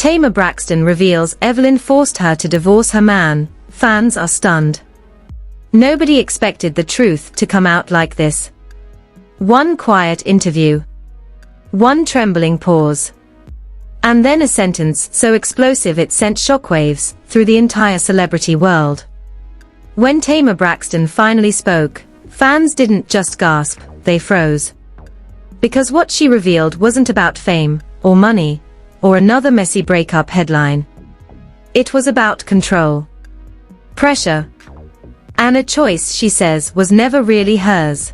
Tamar Braxton reveals Evelyn forced her to divorce her man. Fans are stunned. Nobody expected the truth to come out like this. One quiet interview. One trembling pause. And then a sentence so explosive it sent shockwaves through the entire celebrity world. When Tamar Braxton finally spoke, fans didn't just gasp, they froze. Because what she revealed wasn't about fame, or money, or another messy breakup headline. It was about control. Pressure. And a choice she says was never really hers.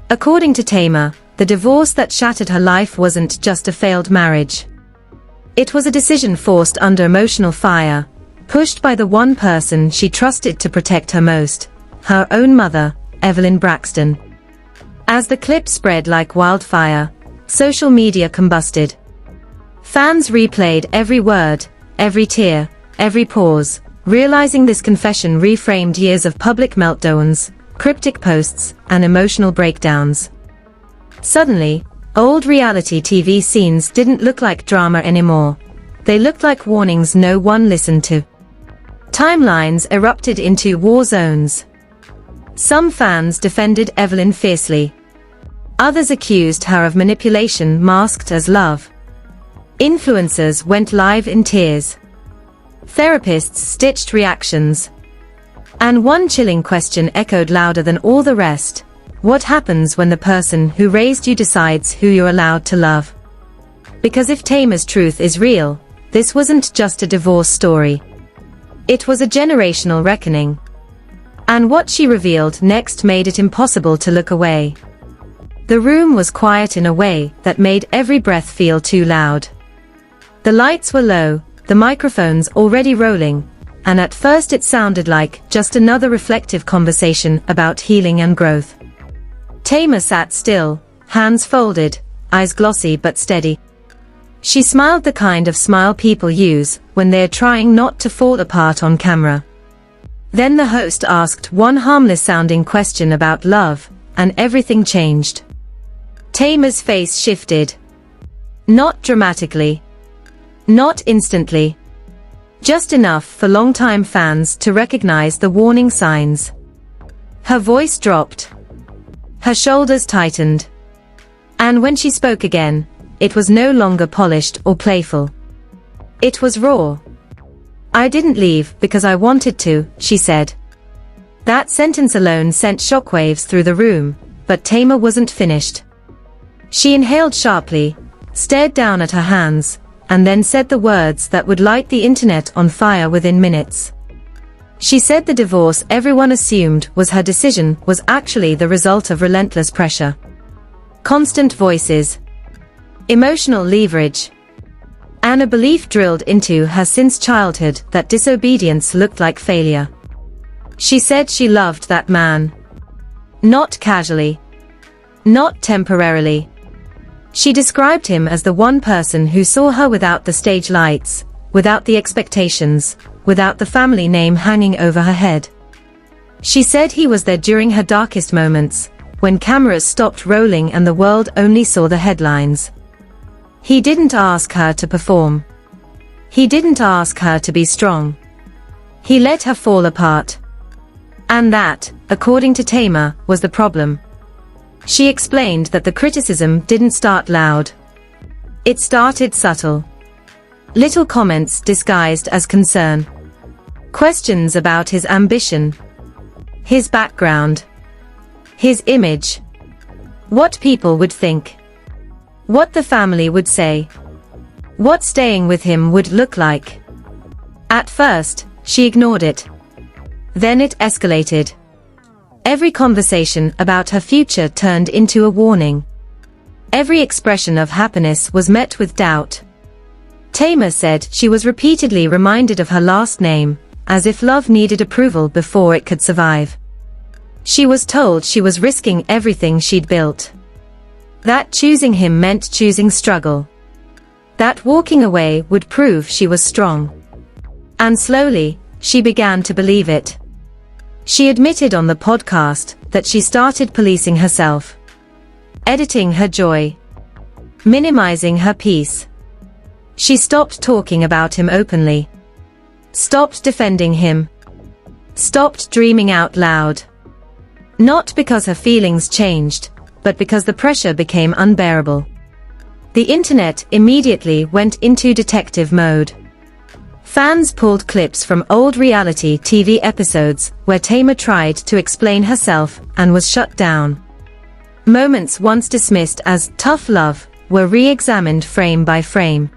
According to Tamar, the divorce that shattered her life wasn't just a failed marriage. It was a decision forced under emotional fire, pushed by the one person she trusted to protect her most, her own mother, Evelyn Braxton. As the clip spread like wildfire, social media combusted. Fans replayed every word, every tear, every pause, realizing this confession reframed years of public meltdowns, cryptic posts, and emotional breakdowns. Suddenly, old reality TV scenes didn't look like drama anymore. They looked like warnings no one listened to. Timelines erupted into war zones. Some fans defended Evelyn fiercely. Others accused her of manipulation masked as love. Influencers went live in tears. Therapists stitched reactions. And one chilling question echoed louder than all the rest. What happens when the person who raised you decides who you're allowed to love? Because if Tamar's truth is real, this wasn't just a divorce story. It was a generational reckoning. And what she revealed next made it impossible to look away. The room was quiet in a way that made every breath feel too loud. The lights were low, the microphones already rolling, and at first it sounded like just another reflective conversation about healing and growth. Tamar sat still, hands folded, eyes glossy but steady. She smiled the kind of smile people use when they're trying not to fall apart on camera. Then the host asked one harmless-sounding question about love, and everything changed. Tamar's face shifted. Not dramatically. Not instantly. Just enough for longtime fans to recognize the warning signs. Her voice dropped. Her shoulders tightened. And when she spoke again, it was no longer polished or playful. It was raw. "I didn't leave because I wanted to," she said. That sentence alone sent shockwaves through the room, but Tamar wasn't finished. She inhaled sharply, stared down at her hands, and then said the words that would light the internet on fire within minutes. She said the divorce everyone assumed was her decision was actually the result of relentless pressure. Constant voices. Emotional leverage. And a belief drilled into her since childhood that disobedience looked like failure. She said she loved that man. Not casually. Not temporarily. She described him as the one person who saw her without the stage lights, without the expectations, without the family name hanging over her head. She said he was there during her darkest moments, when cameras stopped rolling and the world only saw the headlines. He didn't ask her to perform. He didn't ask her to be strong. He let her fall apart. And that, according to Tamar, was the problem. She explained that the criticism didn't start loud. It started subtle. Little comments disguised as concern. Questions about his ambition. His background. His image. What people would think. What the family would say. What staying with him would look like. At first, she ignored it. Then it escalated. Every conversation about her future turned into a warning. Every expression of happiness was met with doubt. Tamar said she was repeatedly reminded of her last name, as if love needed approval before it could survive. She was told she was risking everything she'd built. That choosing him meant choosing struggle. That walking away would prove she was strong. And slowly, she began to believe it. She admitted on the podcast that she started policing herself. Editing her joy. Minimizing her peace. She stopped talking about him openly. Stopped defending him. Stopped dreaming out loud. Not because her feelings changed, but because the pressure became unbearable. The internet immediately went into detective mode. Fans pulled clips from old reality TV episodes where Tamar tried to explain herself and was shut down. Moments once dismissed as tough love were re-examined frame by frame.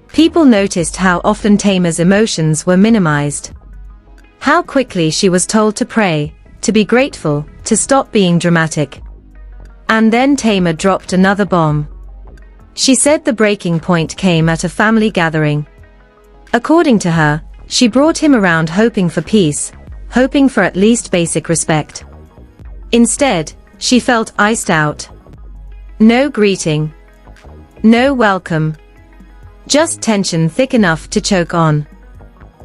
People noticed how often Tamar's emotions were minimized. How quickly she was told to pray, to be grateful, to stop being dramatic. And then Tamar dropped another bomb. She said the breaking point came at a family gathering. According to her, she brought him around hoping for peace, hoping for at least basic respect. Instead, she felt iced out. No greeting. No welcome. Just tension thick enough to choke on.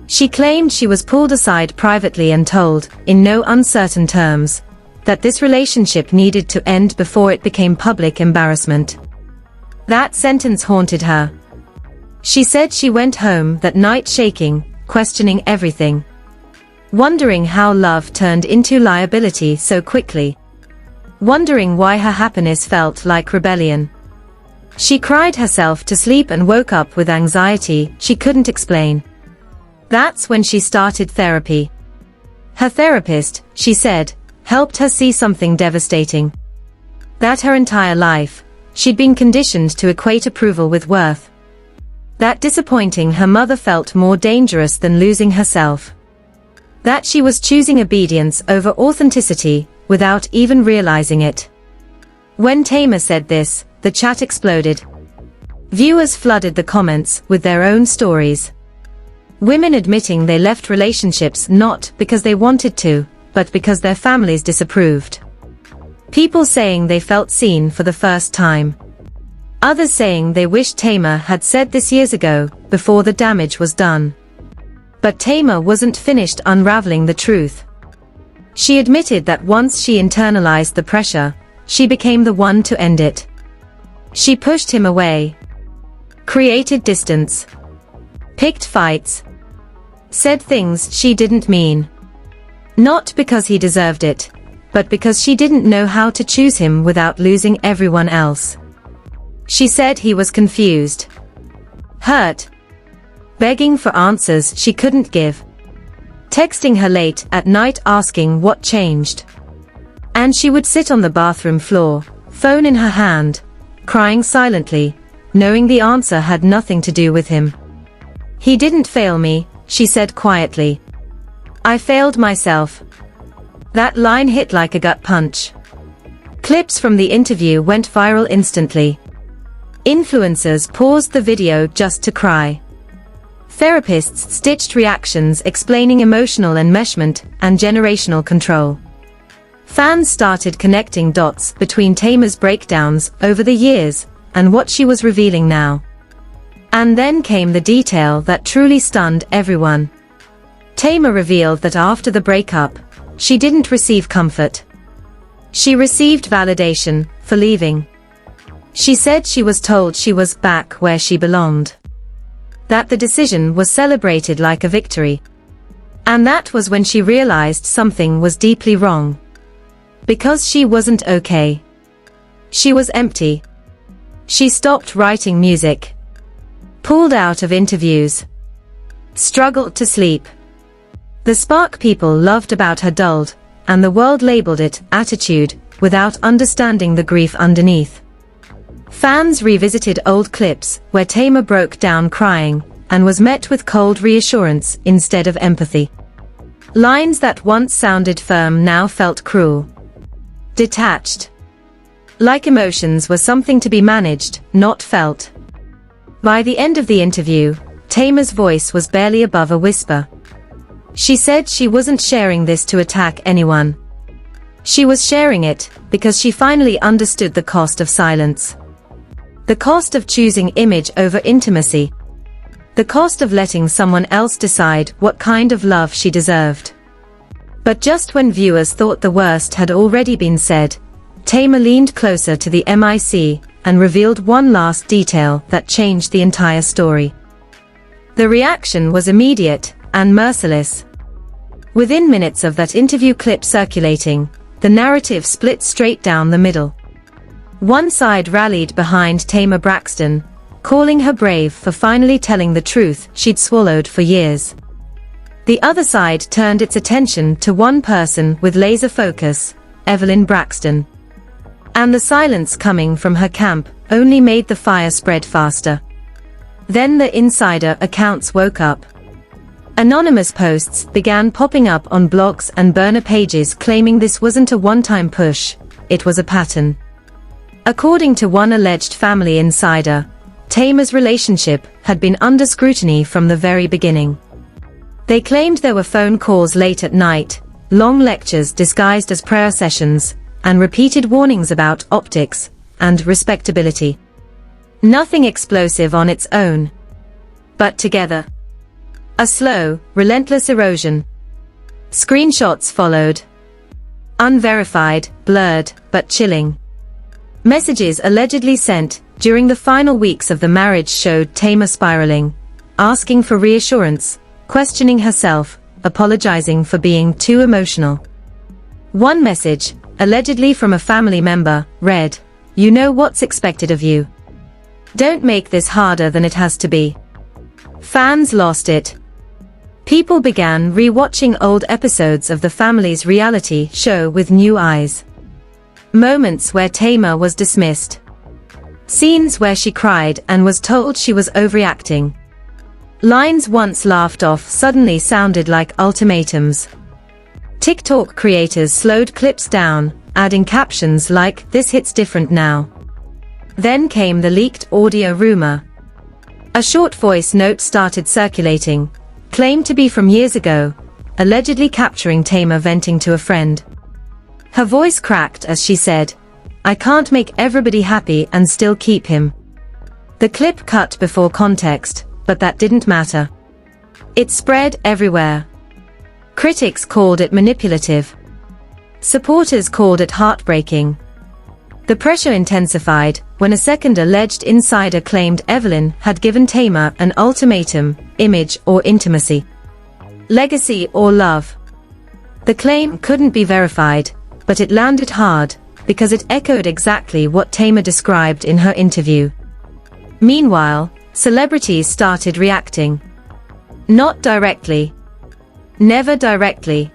She claimed she was pulled aside privately and told, in no uncertain terms, that this relationship needed to end before it became public embarrassment. That sentence haunted her. She said she went home that night shaking, questioning everything. Wondering how love turned into liability so quickly. Wondering why her happiness felt like rebellion. She cried herself to sleep and woke up with anxiety she couldn't explain. That's when she started therapy. Her therapist, she said, helped her see something devastating. That her entire life, she'd been conditioned to equate approval with worth. That disappointing her mother felt more dangerous than losing herself. That she was choosing obedience over authenticity, without even realizing it. When Tamar said this, the chat exploded. Viewers flooded the comments with their own stories. Women admitting they left relationships not because they wanted to, but because their families disapproved. People saying they felt seen for the first time. Others saying they wished Tamar had said this years ago, before the damage was done. But Tamar wasn't finished unraveling the truth. She admitted that once she internalized the pressure, she became the one to end it. She pushed him away. Created distance. Picked fights. Said things she didn't mean. Not because he deserved it, but because she didn't know how to choose him without losing everyone else. She said he was confused. Hurt. Begging for answers she couldn't give. Texting her late at night asking what changed. And she would sit on the bathroom floor, phone in her hand, crying silently, knowing the answer had nothing to do with him. He didn't fail me, she said quietly. I failed myself. That line hit like a gut punch. Clips from the interview went viral instantly. Influencers paused the video just to cry. Therapists stitched reactions explaining emotional enmeshment and generational control. Fans started connecting dots between Tamar's breakdowns over the years and what she was revealing now. And then came the detail that truly stunned everyone. Tamar revealed that after the breakup, she didn't receive comfort. She received validation for leaving. She said she was told she was back where she belonged. That the decision was celebrated like a victory. And that was when she realized something was deeply wrong. Because she wasn't okay. She was empty. She stopped writing music. Pulled out of interviews. Struggled to sleep. The spark people loved about her dulled, and the world labeled it attitude, without understanding the grief underneath. Fans revisited old clips where Tamar broke down crying, and was met with cold reassurance instead of empathy. Lines that once sounded firm now felt cruel. Detached. Like emotions were something to be managed, not felt. By the end of the interview, Tamar's voice was barely above a whisper. She said she wasn't sharing this to attack anyone. She was sharing it because she finally understood the cost of silence. The cost of choosing image over intimacy. The cost of letting someone else decide what kind of love she deserved. But just when viewers thought the worst had already been said, Tamar leaned closer to the mic and revealed one last detail that changed the entire story. The reaction was immediate and merciless. Within minutes of that interview clip circulating, the narrative split straight down the middle. One side rallied behind Tamar Braxton, calling her brave for finally telling the truth she'd swallowed for years. The other side turned its attention to one person with laser focus, Evelyn Braxton. And the silence coming from her camp only made the fire spread faster. Then the insider accounts woke up. Anonymous posts began popping up on blogs and burner pages claiming this wasn't a one-time push, it was a pattern. According to one alleged family insider, Tamar's relationship had been under scrutiny from the very beginning. They claimed there were phone calls late at night, long lectures disguised as prayer sessions, and repeated warnings about optics and respectability. Nothing explosive on its own. But together. A slow, relentless erosion. Screenshots followed. Unverified, blurred, but chilling. Messages allegedly sent during the final weeks of the marriage showed Tamar spiraling, asking for reassurance, questioning herself, apologizing for being too emotional. One message, allegedly from a family member, read, "You know what's expected of you. Don't make this harder than it has to be." Fans lost it. People began re-watching old episodes of the family's reality show with new eyes. Moments where Tamar was dismissed. Scenes where she cried and was told she was overreacting. Lines once laughed off suddenly sounded like ultimatums. TikTok creators slowed clips down, adding captions like, "This hits different now." Then came the leaked audio rumor. A short voice note started circulating, claimed to be from years ago, allegedly capturing Tamar venting to a friend. Her voice cracked as she said, "I can't make everybody happy and still keep him." The clip cut before context, but that didn't matter. It spread everywhere. Critics called it manipulative. Supporters called it heartbreaking. The pressure intensified when a second alleged insider claimed Evelyn had given Tamar an ultimatum: image or intimacy, legacy or love. The claim couldn't be verified, but it landed hard, because it echoed exactly what Tamar described in her interview. Meanwhile, celebrities started reacting. Not directly. Never directly.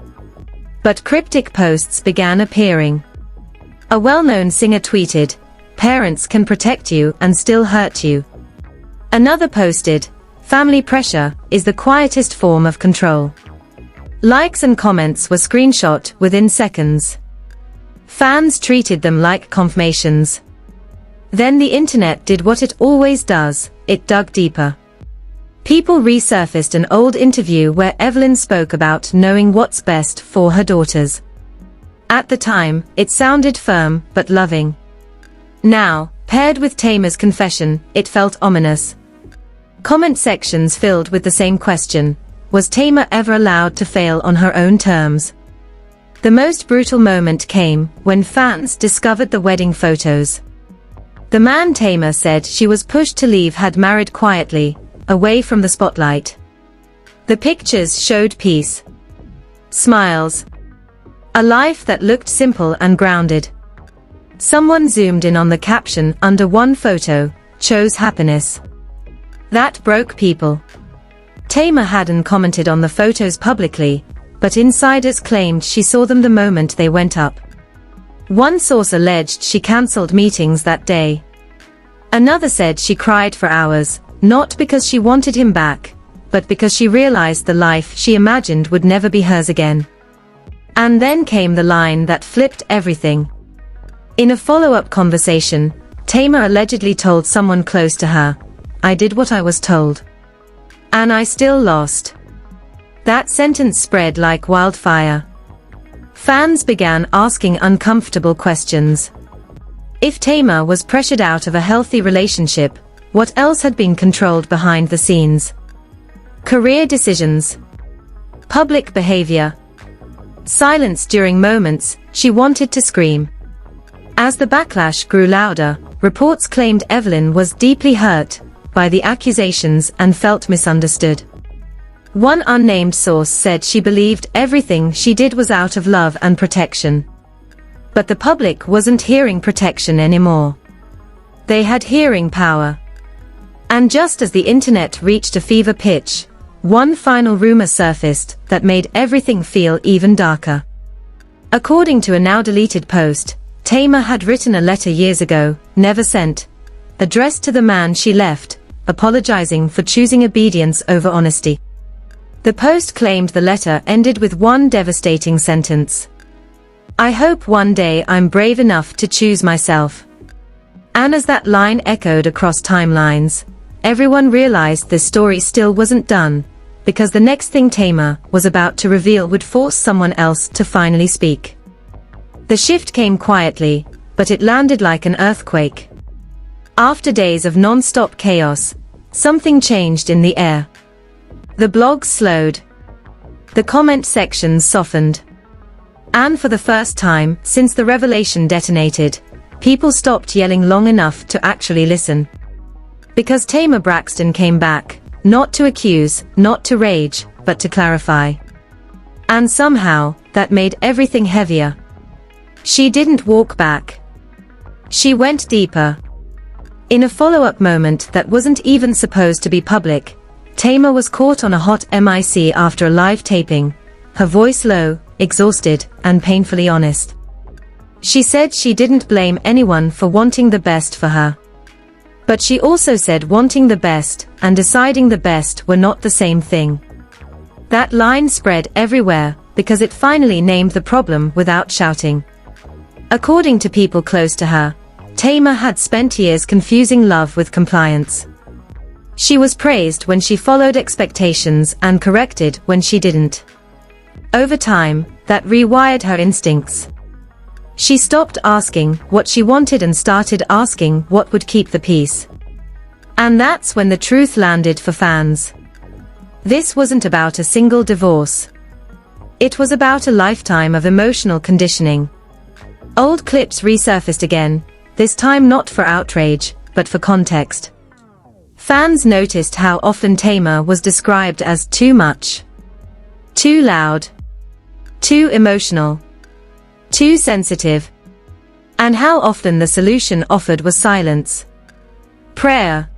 But cryptic posts began appearing. A well-known singer tweeted, "Parents can protect you and still hurt you." Another posted, "Family pressure is the quietest form of control." Likes and comments were screenshot within seconds. Fans treated them like confirmations. Then the internet did what it always does, it dug deeper. People resurfaced an old interview where Evelyn spoke about knowing what's best for her daughters. At the time, it sounded firm but loving. Now, paired with Tamar's confession, it felt ominous. Comment sections filled with the same question: was Tamar ever allowed to fail on her own terms? The most brutal moment came when fans discovered the wedding photos. The man Tamar said she was pushed to leave had married quietly, away from the spotlight. The pictures showed peace, smiles, a life that looked simple and grounded. Someone zoomed in on the caption under one photo, "Chose happiness." That broke people. Tamar hadn't commented on the photos publicly, but insiders claimed she saw them the moment they went up. One source alleged she cancelled meetings that day. Another said she cried for hours, not because she wanted him back, but because she realized the life she imagined would never be hers again. And then came the line that flipped everything. In a follow-up conversation, Tamar allegedly told someone close to her, "I did what I was told. And I still lost." That sentence spread like wildfire. Fans began asking uncomfortable questions. If Tamar was pressured out of a healthy relationship, what else had been controlled behind the scenes? Career decisions, public behavior, silence during moments she wanted to scream. As the backlash grew louder, reports claimed Evelyn was deeply hurt by the accusations and felt misunderstood. One unnamed source said she believed everything she did was out of love and protection. But the public wasn't hearing protection anymore. They had hearing power. And just as the internet reached a fever pitch, one final rumor surfaced that made everything feel even darker. According to a now-deleted post, Tamar had written a letter years ago, never sent, addressed to the man she left, apologizing for choosing obedience over honesty. The post claimed the letter ended with one devastating sentence: "I hope one day I'm brave enough to choose myself." And as that line echoed across timelines, everyone realized the story still wasn't done, because the next thing Tamar was about to reveal would force someone else to finally speak. The shift came quietly, but it landed like an earthquake. After days of non-stop chaos, something changed in the air. The blogs slowed. The comment sections softened. And for the first time since the revelation detonated, people stopped yelling long enough to actually listen. Because Tamar Braxton came back, not to accuse, not to rage, but to clarify. And somehow, that made everything heavier. She didn't walk back. She went deeper. In a follow-up moment that wasn't even supposed to be public, Tamar was caught on a hot mic after a live taping, her voice low, exhausted, and painfully honest. She said she didn't blame anyone for wanting the best for her. But she also said wanting the best and deciding the best were not the same thing. That line spread everywhere because it finally named the problem without shouting. According to people close to her, Tamar had spent years confusing love with compliance. She was praised when she followed expectations and corrected when she didn't. Over time, that rewired her instincts. She stopped asking what she wanted and started asking what would keep the peace. And that's when the truth landed for fans. This wasn't about a single divorce. It was about a lifetime of emotional conditioning. Old clips resurfaced again, this time not for outrage, but for context. Fans noticed how often Tamar was described as too much, too loud, too emotional, too sensitive, and how often the solution offered was silence, prayer,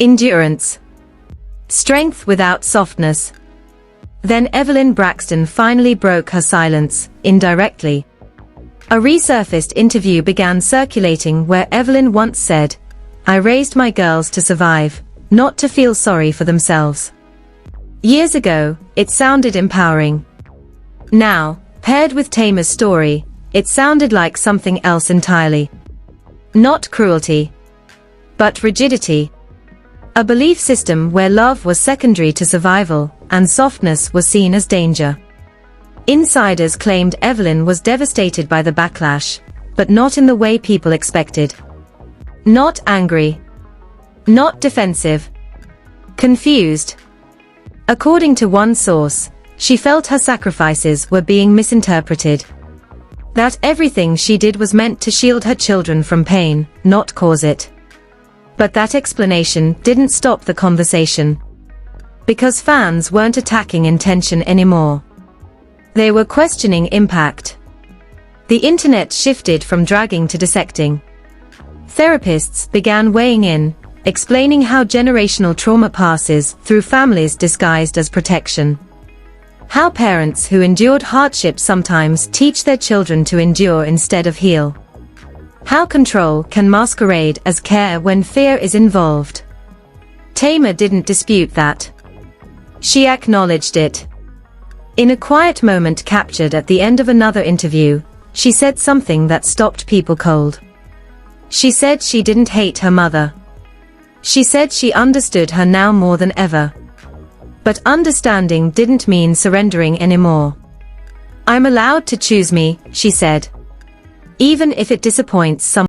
endurance, strength without softness. Then Evelyn Braxton finally broke her silence, indirectly. A resurfaced interview began circulating where Evelyn once said, "I raised my girls to survive, not to feel sorry for themselves." Years ago, it sounded empowering. Now, paired with Tamar's story, it sounded like something else entirely. Not cruelty, but rigidity. A belief system where love was secondary to survival, and softness was seen as danger. Insiders claimed Evelyn was devastated by the backlash, but not in the way people expected. Not angry. Not defensive. Confused. According to one source, she felt her sacrifices were being misinterpreted. That everything she did was meant to shield her children from pain, not cause it. But that explanation didn't stop the conversation. Because fans weren't attacking intention anymore. They were questioning impact. The internet shifted from dragging to dissecting. Therapists began weighing in, explaining how generational trauma passes through families disguised as protection. How parents who endured hardship sometimes teach their children to endure instead of heal. How control can masquerade as care when fear is involved. Tamar didn't dispute that. She acknowledged it. In a quiet moment captured at the end of another interview, she said something that stopped people cold. She said she didn't hate her mother. She said she understood her now more than ever. But understanding didn't mean surrendering anymore. "I'm allowed to choose me," she said. "Even if it disappoints some."